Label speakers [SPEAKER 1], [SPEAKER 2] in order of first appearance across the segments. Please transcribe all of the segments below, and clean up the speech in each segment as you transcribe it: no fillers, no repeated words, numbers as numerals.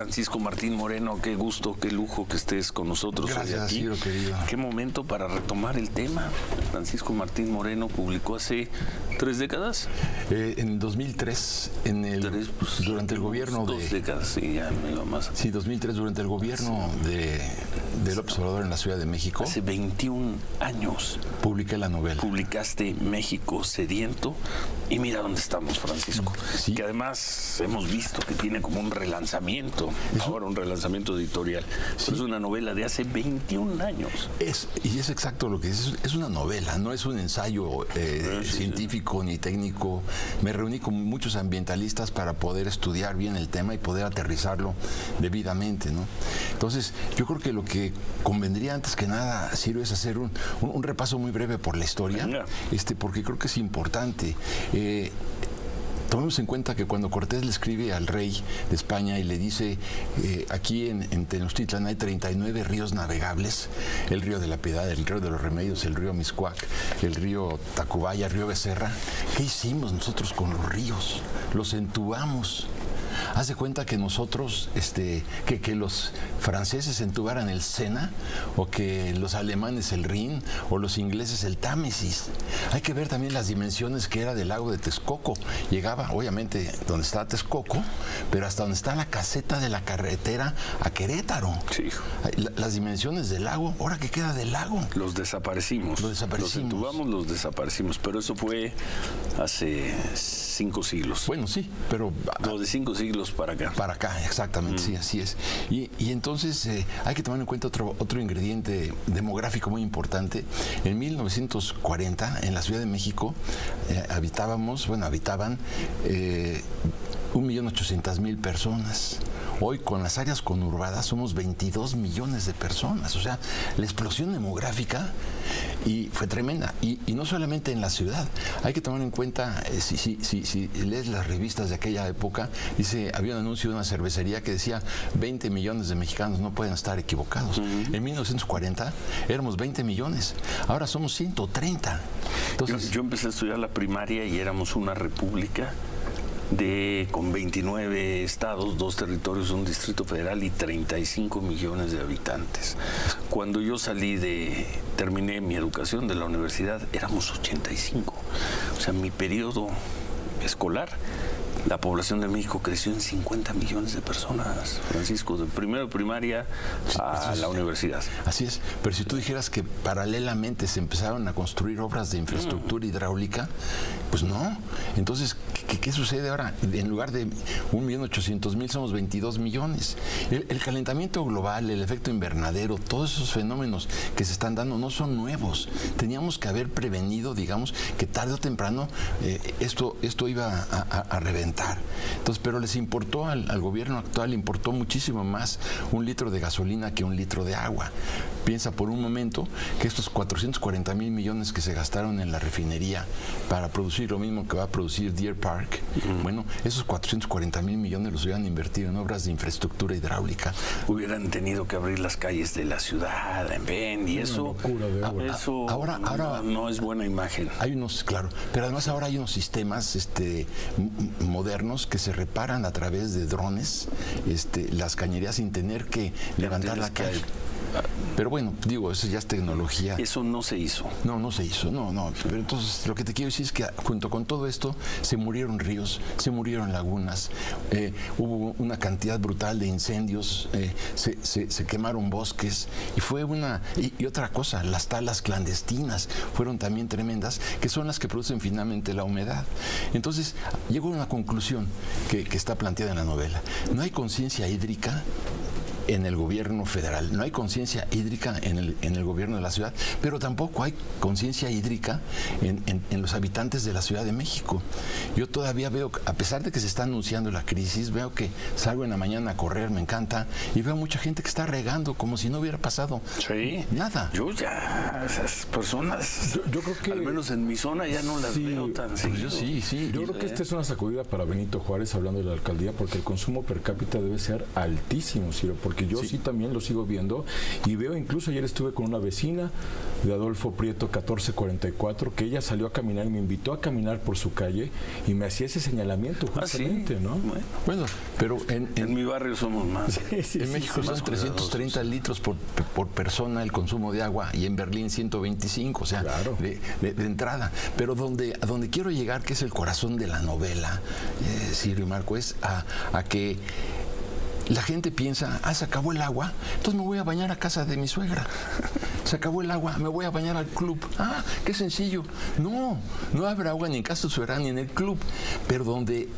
[SPEAKER 1] Francisco Martín Moreno, qué gusto, qué lujo que estés con nosotros.
[SPEAKER 2] Gracias,
[SPEAKER 1] hoy aquí.
[SPEAKER 2] Ciro, querido.
[SPEAKER 1] Qué momento para retomar el tema. Francisco Martín Moreno publicó hace 3 décadas.
[SPEAKER 2] En 2003, durante el gobierno de...
[SPEAKER 1] 2 décadas, sí, ya me iba más.
[SPEAKER 2] Sí, 2003, durante el gobierno de López Obrador en la Ciudad de México.
[SPEAKER 1] Hace 21 años.
[SPEAKER 2] Publiqué la novela.
[SPEAKER 1] Publicaste México Sediento y mira dónde estamos, Francisco.
[SPEAKER 2] Sí.
[SPEAKER 1] Que además hemos visto que tiene como un relanzamiento, ahora un relanzamiento editorial. Sí. Es una novela de hace 21 años.
[SPEAKER 2] Y es exacto lo que es una novela, no es un ensayo científico ni técnico. Me reuní con muchos ambientalistas para poder estudiar bien el tema y poder aterrizarlo debidamente, ¿no? Entonces, yo creo que lo que convendría antes que nada, Ciro, es hacer un repaso muy breve por la historia, porque creo que es importante. Tomemos en cuenta que cuando Cortés le escribe al rey de España y le dice, aquí en Tenochtitlan hay 39 ríos navegables, el río de la Piedad, el río de los Remedios, el río Mixcoac, el río Tacubaya, el río Becerra. ¿Qué hicimos nosotros con los ríos? Los entubamos. Haz de cuenta que nosotros, que los franceses entubaran el Sena, o que los alemanes el Rin, o los ingleses el Támesis. Hay que ver también las dimensiones que era del lago de Texcoco. Llegaba, obviamente, donde está Texcoco, pero hasta donde está la caseta de la carretera a Querétaro.
[SPEAKER 1] Sí.
[SPEAKER 2] Las dimensiones del lago, ahora que queda del lago.
[SPEAKER 1] Los desaparecimos. Los entubamos, los desaparecimos, pero eso fue hace 5 siglos.
[SPEAKER 2] Bueno, sí, pero...
[SPEAKER 1] No, de 5 siglos para acá.
[SPEAKER 2] Para acá, exactamente, sí, así es. Y entonces hay que tomar en cuenta otro ingrediente demográfico muy importante. En 1940, en la Ciudad de México, habitaban 1.800.000 personas. Hoy, con las áreas conurbadas, somos 22 millones de personas. O sea, la explosión demográfica fue tremenda. Y no solamente en la ciudad. Hay que tomar en cuenta, si lees las revistas de aquella época, había un anuncio de una cervecería que decía 20 millones de mexicanos, no pueden estar equivocados. En 1940 éramos 20 millones. Ahora somos 130. Entonces,
[SPEAKER 1] yo empecé a estudiar la primaria y éramos una república con 29 estados, 2 territorios, un distrito federal y 35 millones de habitantes. Cuando yo terminé mi educación de la universidad, éramos 85. O sea, mi periodo escolar, la población de México creció en 50 millones de personas, Francisco, de primero de primaria a la universidad.
[SPEAKER 2] Así es, pero si tú dijeras que paralelamente se empezaron a construir obras de infraestructura hidráulica, pues no. Entonces, ¿qué sucede ahora? En lugar de 1.800.000 somos 22 millones. El calentamiento global, el efecto invernadero, todos esos fenómenos que se están dando no son nuevos. Teníamos que haber prevenido, digamos, que tarde o temprano esto iba a reventar. Entonces, pero les importó al gobierno actual, le importó muchísimo más un litro de gasolina que un litro de agua. Piensa por un momento que estos 440.000 millones que se gastaron en la refinería para producir lo mismo que va a producir Deer Park, bueno, esos 440.000 millones los hubieran invertido en obras de infraestructura hidráulica.
[SPEAKER 1] Hubieran tenido que abrir las calles de la ciudad, en Ben, y eso ahora no es buena imagen.
[SPEAKER 2] Hay unos, claro, pero además ahora hay unos sistemas modernos que se reparan a través de drones las cañerías sin tener que levantar la calle. Pero bueno, digo, eso ya es tecnología.
[SPEAKER 1] Eso no se hizo.
[SPEAKER 2] No se hizo, no. Pero entonces, lo que te quiero decir es que junto con todo esto, se murieron ríos, se murieron lagunas, hubo una cantidad brutal de incendios, se quemaron bosques, y fue y otra cosa, las talas clandestinas fueron también tremendas, que son las que producen finalmente la humedad. Entonces, llegó a una conclusión que está planteada en la novela. No hay conciencia hídrica en el gobierno federal, no hay conciencia hídrica en el gobierno de la ciudad, pero tampoco hay conciencia hídrica en los habitantes de la Ciudad de México. Yo todavía veo, a pesar de que se está anunciando la crisis, veo que salgo en la mañana a correr, me encanta, y veo mucha gente que está regando como si no hubiera pasado nada.
[SPEAKER 1] Yo ya, esas personas, yo creo que al menos en mi zona ya no las veo tan seguido.
[SPEAKER 3] Yo creo que esta es una sacudida para Benito Juárez, hablando de la alcaldía, porque el consumo per cápita debe ser altísimo, Ciro, porque porque yo sí también lo sigo viendo y veo, incluso ayer estuve con una vecina de Adolfo Prieto 1444, que ella salió a caminar y me invitó a caminar por su calle y me hacía ese señalamiento justamente, ¿no?
[SPEAKER 2] Bueno, pero
[SPEAKER 1] en mi barrio somos más.
[SPEAKER 2] En México son 330 litros por persona el consumo de agua y en Berlín 125, o sea, de entrada. Pero a donde quiero llegar, que es el corazón de la novela, Silvio y Marco, es a que la gente piensa, se acabó el agua, entonces me voy a bañar a casa de mi suegra. Se acabó el agua, me voy a bañar al club. Qué sencillo. No habrá agua ni en casa de suegra ni en el club. Pero donde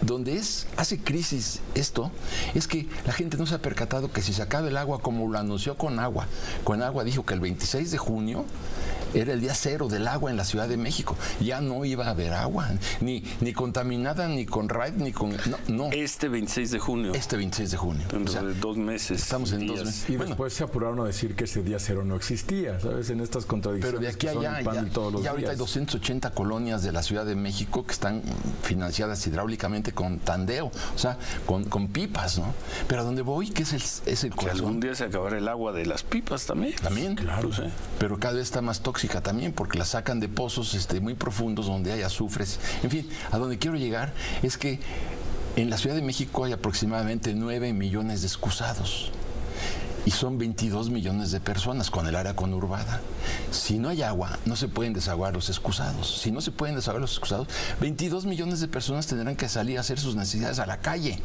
[SPEAKER 2] hace crisis esto, es que la gente no se ha percatado que si se acaba el agua, como lo anunció con agua dijo que el 26 de junio era el día cero del agua en la Ciudad de México. Ya no iba a haber agua, ni contaminada, ni con RAID, ni con... No.
[SPEAKER 1] Este 26 de junio.
[SPEAKER 2] Este 26 de junio.
[SPEAKER 1] Dentro de 2 meses.
[SPEAKER 2] Estamos en 2 meses.
[SPEAKER 3] Y después se apuraron a decir que ese día cero no existía, ¿sabes? En estas contradicciones.
[SPEAKER 2] Pero de aquí a allá, ya ahorita hay 280 colonias de la Ciudad de México que están financiadas hidráulicamente con tandeo, o sea, con pipas, ¿no? Pero a donde voy, que es el corazón.
[SPEAKER 1] Que algún día se acabará el agua de las pipas también.
[SPEAKER 2] También,
[SPEAKER 3] claro.
[SPEAKER 2] Pues, pero cada vez está más tóxica también, porque la sacan de pozos muy profundos donde hay azufres. En fin, a donde quiero llegar es que en la Ciudad de México hay aproximadamente 9 millones de excusados. Y son 22 millones de personas con el área conurbada. Si no hay agua, no se pueden desaguar los excusados. Si no se pueden desaguar los excusados, 22 millones de personas tendrán que salir a hacer sus necesidades a la calle.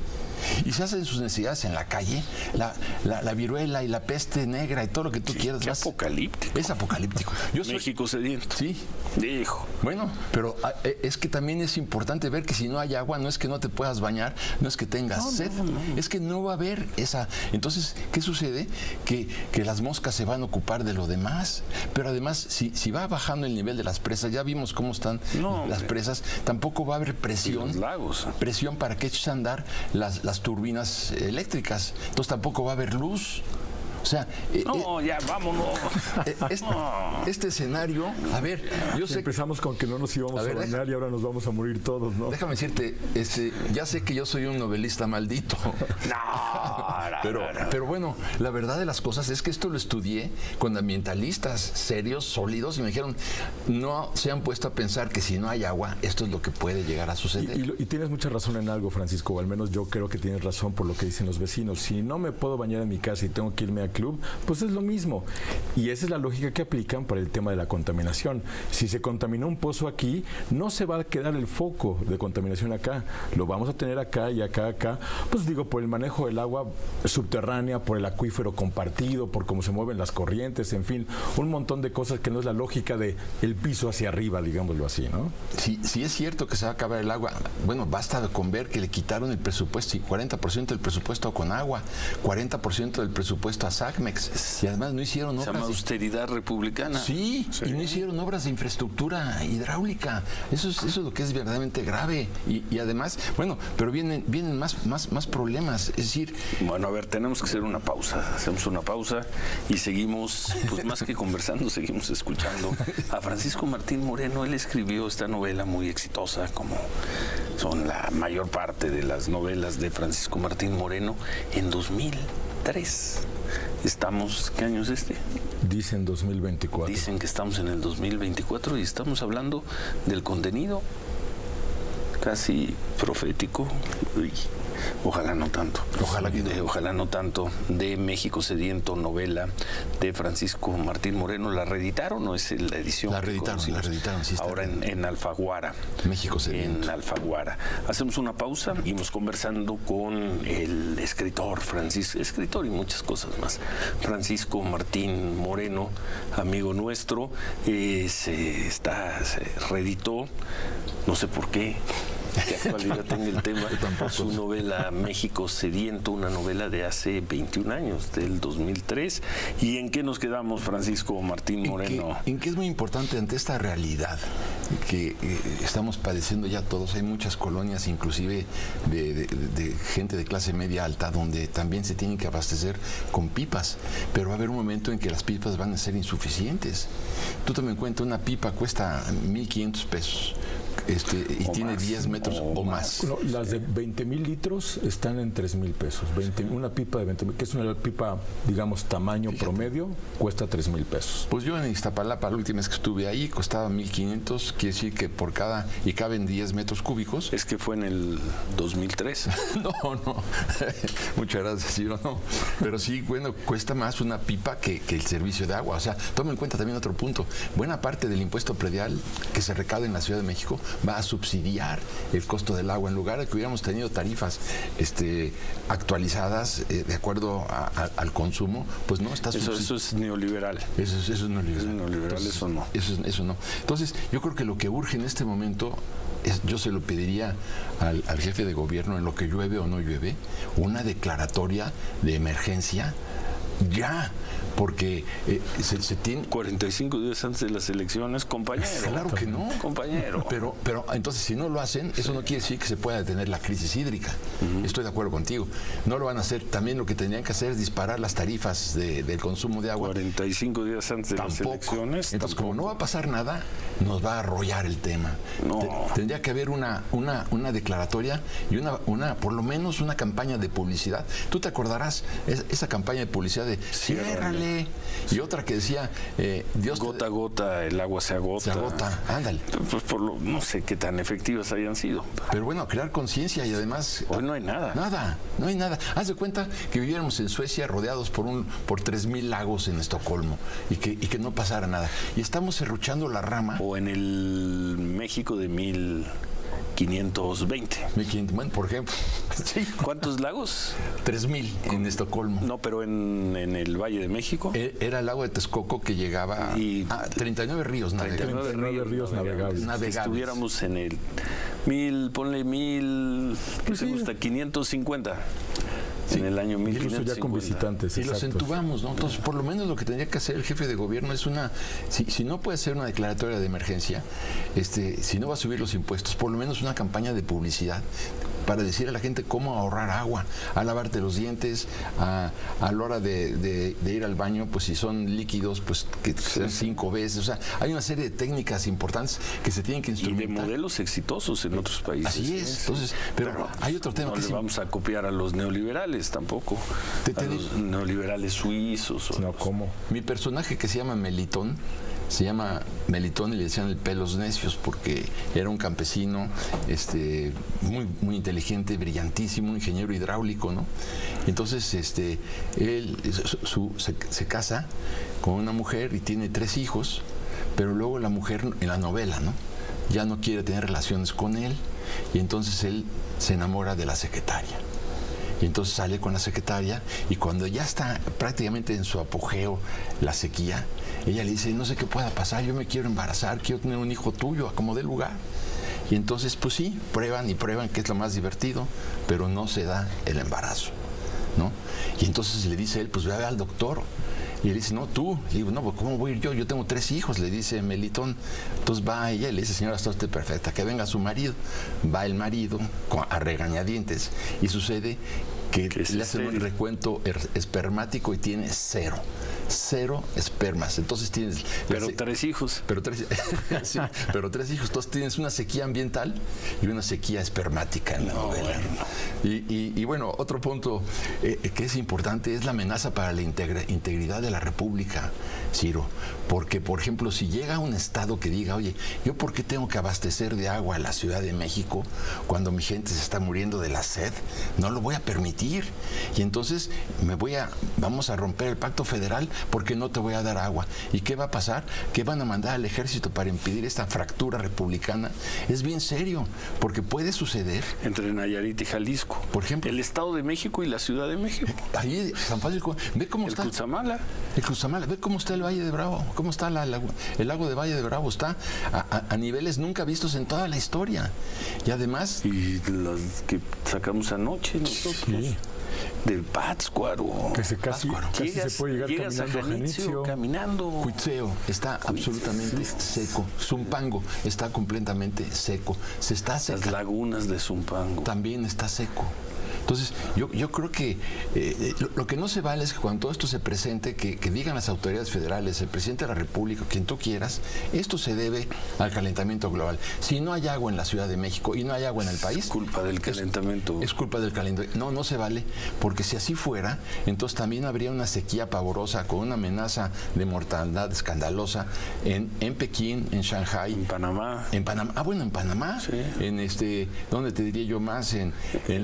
[SPEAKER 2] Y si hacen sus necesidades en la calle, la viruela y la peste negra y todo lo que tú quieras.
[SPEAKER 1] Qué apocalíptico.
[SPEAKER 2] Es apocalíptico.
[SPEAKER 1] México sediento.
[SPEAKER 2] Sí.
[SPEAKER 1] Dijo.
[SPEAKER 2] Bueno, pero es que también es importante ver que si no hay agua, no es que no te puedas bañar, no es que tengas sed, es que no va a haber esa... Entonces, ¿qué sucede? Que las moscas se van a ocupar de lo demás, pero además, si va bajando el nivel de las presas, ya vimos cómo están las presas, tampoco va a haber presión.
[SPEAKER 1] Los lagos.
[SPEAKER 2] Presión para que eches a andar las turbinas eléctricas. Entonces tampoco va a haber luz. O sea,
[SPEAKER 1] ya vámonos.
[SPEAKER 2] Este escenario, a ver, yo sé.
[SPEAKER 3] Empezamos con que no nos íbamos a bañar y ahora nos vamos a morir todos, ¿no?
[SPEAKER 2] Déjame decirte, ya sé que yo soy un novelista maldito. Pero bueno, la verdad de las cosas es que esto lo estudié con ambientalistas serios, sólidos, y me dijeron, no se han puesto a pensar que si no hay agua, esto es lo que puede llegar a suceder.
[SPEAKER 3] Y tienes mucha razón en algo, Francisco, o al menos yo creo que tienes razón por lo que dicen los vecinos. Si no me puedo bañar en mi casa y tengo que irme a club, pues es lo mismo. Y esa es la lógica que aplican para el tema de la contaminación. Si se contaminó un pozo aquí, no se va a quedar el foco de contaminación acá. Lo vamos a tener acá y acá. Pues digo, por el manejo del agua subterránea, por el acuífero compartido, por cómo se mueven las corrientes, en fin, un montón de cosas que no es la lógica de el piso hacia arriba, digámoslo así, ¿no?
[SPEAKER 2] Sí es cierto que se va a acabar el agua. Bueno, basta con ver que le quitaron el presupuesto, y 40% del presupuesto con agua, 40% del presupuesto a SACMEX, y además no hicieron obras.
[SPEAKER 1] Se llama austeridad republicana.
[SPEAKER 2] Sí, y no hicieron obras de infraestructura hidráulica. Eso es lo que es verdaderamente grave. Y además, bueno, pero vienen más problemas. Es decir...
[SPEAKER 1] Bueno, a ver, tenemos que hacer una pausa. Hacemos una pausa y seguimos, pues más que conversando, seguimos escuchando a Francisco Martín Moreno. Él escribió esta novela muy exitosa, como son la mayor parte de las novelas de Francisco Martín Moreno, en 2003. Estamos, ¿qué año es este?
[SPEAKER 3] Dicen 2024.
[SPEAKER 1] Dicen que estamos en el 2024 y estamos hablando del contenido casi profético. Uy, ojalá no tanto. Ojalá no tanto. De México Sediento, novela de Francisco Martín Moreno. ¿La reeditaron o es la edición?
[SPEAKER 2] La reeditaron, sí.
[SPEAKER 1] Ahora en Alfaguara.
[SPEAKER 2] México Sediento.
[SPEAKER 1] En Alfaguara. Hacemos una pausa. Seguimos conversando con el escritor y muchas cosas más. Francisco Martín Moreno, amigo nuestro. Se reeditó. No sé por qué actualidad tenga el tema. Su novela México Sediento, una novela de hace 21 años, del 2003. ¿Y en qué nos quedamos, Francisco Martín Moreno?
[SPEAKER 2] En que es muy importante ante esta realidad que estamos padeciendo ya todos. Hay muchas colonias, inclusive de gente de clase media alta, donde también se tienen que abastecer con pipas, pero va a haber un momento en que las pipas van a ser insuficientes. Tú también cuenta, una pipa cuesta 1,500 pesos. y tiene
[SPEAKER 1] más,
[SPEAKER 2] 10 metros o más.
[SPEAKER 3] No, las de 20,000 litros están en 3,000 pesos. Una pipa de 20,000, que es una pipa, digamos, tamaño promedio, cuesta 3,000 pesos.
[SPEAKER 2] Pues yo en Iztapalapa, la última vez que estuve ahí, costaba 1,500, quiere decir que por cada, y caben 10 metros cúbicos.
[SPEAKER 1] Es que fue en el 2003.
[SPEAKER 2] No, muchas gracias, Ciro, no. Pero sí, bueno, cuesta más una pipa que el servicio de agua. O sea, tomen en cuenta también otro punto. Buena parte del impuesto predial que se recauda en la Ciudad de México va a subsidiar el costo del agua. En lugar de que hubiéramos tenido tarifas actualizadas de acuerdo al consumo, pues no está subsidiado.
[SPEAKER 1] Eso es neoliberal.
[SPEAKER 2] Eso es neoliberal.
[SPEAKER 1] Eso es neoliberal.
[SPEAKER 2] Entonces,
[SPEAKER 1] eso no.
[SPEAKER 2] Eso no. Entonces, yo creo que lo que urge en este momento yo se lo pediría al jefe de gobierno, en lo que llueve o no llueve, una declaratoria de emergencia ya, porque se tiene
[SPEAKER 1] 45 días antes de las elecciones, compañero.
[SPEAKER 2] Claro que no,
[SPEAKER 1] compañero.
[SPEAKER 2] Pero entonces, si no lo hacen, eso no quiere decir que se pueda detener la crisis hídrica. Estoy de acuerdo contigo. No lo van a hacer. También lo que tendrían que hacer es disparar las tarifas del consumo de agua.
[SPEAKER 1] 45 días antes de las elecciones.
[SPEAKER 2] Entonces, como no va a pasar nada, nos va a arrollar el tema.
[SPEAKER 1] No.
[SPEAKER 2] Tendría que haber una declaratoria y una por lo menos una campaña de publicidad. Tú te acordarás esa campaña de publicidad de ciérrale, y otra que decía Dios
[SPEAKER 1] gota a gota el agua se agota.
[SPEAKER 2] Se agota, ándale.
[SPEAKER 1] Pues no sé qué tan efectivas hayan sido.
[SPEAKER 2] Pero bueno, crear conciencia y además
[SPEAKER 1] hoy no hay nada.
[SPEAKER 2] No hay nada. Haz de cuenta que viviéramos en Suecia rodeados por 3,000 lagos en Estocolmo y que no pasara nada. Y estamos serruchando la rama.
[SPEAKER 1] O en el México de 1520.
[SPEAKER 2] Bueno, por ejemplo.
[SPEAKER 1] Sí. ¿Cuántos lagos?
[SPEAKER 2] 3,000 en Estocolmo.
[SPEAKER 1] No, pero en el Valle de México.
[SPEAKER 2] Era el lago de Texcoco que llegaba a 39 ríos navegables.
[SPEAKER 3] 39 ríos navegables.
[SPEAKER 2] Si
[SPEAKER 1] estuviéramos en el 1000, pues sí, hasta 550. Sí, en el año 1550.
[SPEAKER 3] Ya con visitantes.
[SPEAKER 2] Y los entubamos, ¿no? Entonces, por lo menos lo que tendría que hacer el jefe de gobierno es si no puede hacer una declaratoria de emergencia, si no va a subir los impuestos, por lo menos una campaña de publicidad para decir a la gente cómo ahorrar agua, a lavarte los dientes, a la hora de ir al baño, pues si son líquidos, pues que sean 5 veces. O sea, hay una serie de técnicas importantes que se tienen que instrumentar.
[SPEAKER 1] Y de modelos exitosos en otros países.
[SPEAKER 2] Así es. Entonces, pero hay otro tema que
[SPEAKER 1] no le vamos a copiar a los neoliberales tampoco. A los neoliberales suizos.
[SPEAKER 3] No, ¿cómo?
[SPEAKER 2] Mi personaje, que se llama Melitón y le decían el pelos necios porque era un campesino muy inteligente, brillantísimo, ingeniero hidráulico, ¿no? Entonces él se casa con una mujer y tiene 3 hijos, pero luego la mujer en la novela, ¿no?, ya no quiere tener relaciones con él, y entonces él se enamora de la secretaria. Y entonces sale con la secretaria, y cuando ya está prácticamente en su apogeo la sequía, ella le dice: no sé qué pueda pasar, yo me quiero embarazar, quiero tener un hijo tuyo, a como dé lugar. Y entonces, pues sí, prueban, que es lo más divertido, pero no se da el embarazo, ¿no? Y entonces le dice él: pues ve al doctor. Y él dice: no, tú. Le digo: no, pues ¿cómo voy a ir yo? Yo tengo 3 hijos, le dice Melitón. Entonces va ella y le dice: señora, está usted perfecta, que venga su marido. Va el marido a regañadientes, y sucede que le hacen un recuento espermático y tiene 0 espermas. Entonces tienes...
[SPEAKER 1] Pero 3 hijos.
[SPEAKER 2] Sí, pero 3 hijos. Entonces tienes una sequía ambiental y una sequía espermática en la novela. Bueno. Y bueno, otro punto que es importante es la amenaza para la integridad de la República, Ciro. Porque, por ejemplo, si llega un estado que diga: oye, ¿yo por qué tengo que abastecer de agua a la Ciudad de México cuando mi gente se está muriendo de la sed? No lo voy a permitir. Y entonces vamos a romper el pacto federal porque no te voy a dar agua. ¿Y qué va a pasar? ¿Qué van a mandar al ejército para impedir esta fractura republicana? Es bien serio, porque puede suceder.
[SPEAKER 1] Entre Nayarit y Jalisco.
[SPEAKER 2] Por ejemplo.
[SPEAKER 1] El Estado de México y la Ciudad de México.
[SPEAKER 2] Ahí, San Francisco. Ve cómo está.
[SPEAKER 1] Cutzamala.
[SPEAKER 2] El Cutzamala. Ve cómo está el Valle de Bravo. Cómo está el lago de Valle de Bravo. Está a niveles nunca vistos en toda la historia. Y además...
[SPEAKER 1] Y las que sacamos anoche nosotros. Sí. De Pátzcuaro.
[SPEAKER 3] Que casi se puede llegar caminando a Janitzio.
[SPEAKER 1] Caminando.
[SPEAKER 2] Cuitzeo está absolutamente seco. Zumpango está completamente seco. Se está secando.
[SPEAKER 1] Las lagunas de Zumpango.
[SPEAKER 2] También está seco. Entonces, yo creo que lo que no se vale es que cuando todo esto se presente, que digan las autoridades federales, el presidente de la República, quien tú quieras, esto se debe al calentamiento global. Si no hay agua en la Ciudad de México y no hay agua en el país...
[SPEAKER 1] Es culpa del calentamiento.
[SPEAKER 2] Es culpa del calentamiento. No se vale, porque si así fuera, entonces también habría una sequía pavorosa con una amenaza de mortandad escandalosa en Pekín, en Shanghái.
[SPEAKER 1] En Panamá.
[SPEAKER 2] En Panamá. Bueno, en Panamá.
[SPEAKER 1] Sí.
[SPEAKER 2] En ¿dónde te diría yo más? En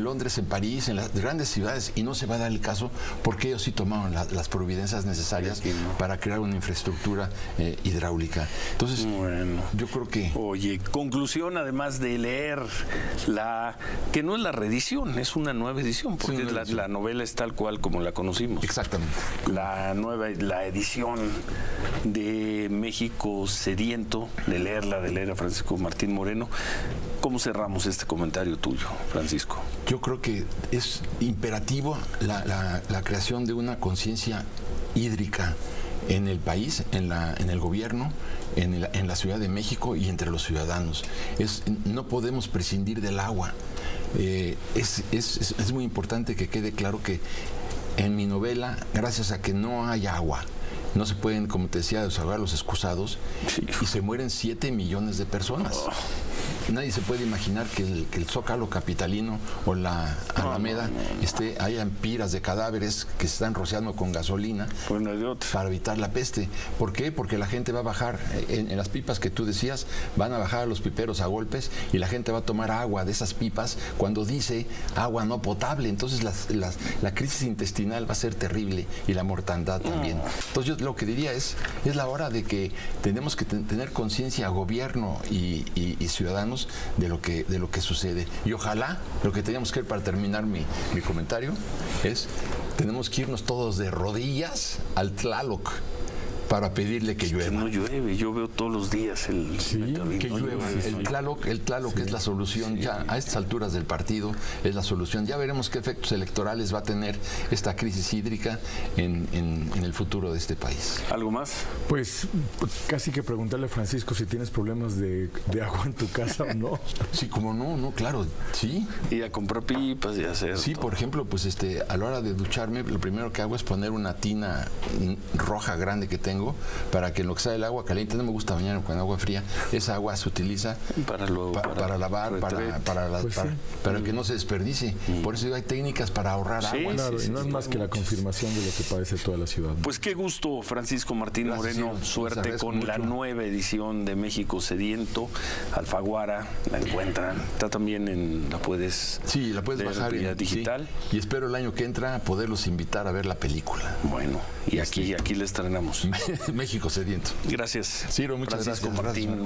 [SPEAKER 2] Londres, en París, en las grandes ciudades, y no se va a dar el caso porque ellos sí tomaron las providencias necesarias para crear una infraestructura hidráulica. Entonces, bueno, yo creo que...
[SPEAKER 1] Oye, conclusión, además de leer que no es la reedición, es una nueva edición, porque sí, la novela es tal cual como la conocimos.
[SPEAKER 2] Exactamente.
[SPEAKER 1] La edición de México Sediento, de leer a Francisco Martín Moreno. ¿Cómo cerramos este comentario tuyo, Francisco?
[SPEAKER 2] Yo creo que es imperativo la creación de una conciencia hídrica en el país, en el gobierno, en la Ciudad de México y entre los ciudadanos. No podemos prescindir del agua. Es muy importante que quede claro que en mi novela, gracias a que no hay agua, no se pueden, como te decía, desahogar los excusados, y se mueren 7 millones de personas. Nadie se puede imaginar que el Zócalo capitalino o la Alameda hayan piras de cadáveres que se están rociando con gasolina para evitar la peste. ¿Por qué? Porque la gente va a bajar en las pipas que tú decías, van a bajar a los piperos a golpes, y la gente va a tomar agua de esas pipas cuando dice agua no potable. Entonces la crisis intestinal va a ser terrible, y la mortandad también. Entonces yo lo que diría es la hora de que tenemos que tener conciencia, gobierno y ciudadanos, de lo que sucede. Y ojalá, lo que teníamos que ver para terminar mi comentario es, tenemos que irnos todos de rodillas al Tlaloc para pedirle que llueva.
[SPEAKER 1] Que no llueve, yo veo todos los días que
[SPEAKER 2] llueva. El Tlaloc es la solución, ya a estas alturas del partido es la solución. Ya veremos qué efectos electorales va a tener esta crisis hídrica en el futuro de este país.
[SPEAKER 1] ¿Algo más?
[SPEAKER 3] Pues casi que preguntarle a Francisco si tienes problemas de agua en tu casa o no.
[SPEAKER 2] Sí, como no, claro, sí.
[SPEAKER 1] Y a comprar pipas y hacer.
[SPEAKER 2] Sí, por ejemplo, pues a la hora de ducharme, lo primero que hago es poner una tina roja grande que tengo, para que en lo que sale el agua caliente, no me gusta bañarme con agua fría, esa agua se utiliza para lavar, para que no se desperdicie. Por eso hay técnicas para ahorrar agua.
[SPEAKER 3] Claro, y no es más que la confirmación de lo que padece toda la ciudad.
[SPEAKER 1] Pues qué gusto, Francisco Martín Moreno. Suerte con la nueva edición de México Sediento. Alfaguara, la encuentran. Está también la puedes
[SPEAKER 2] bajar
[SPEAKER 1] en digital.
[SPEAKER 2] Sí. Y espero el año que entra poderlos invitar a ver la película.
[SPEAKER 1] Bueno, y aquí le estrenamos.
[SPEAKER 2] México Sediento.
[SPEAKER 1] Gracias.
[SPEAKER 2] Ciro, muchas
[SPEAKER 1] Francisco
[SPEAKER 2] gracias.
[SPEAKER 1] Martín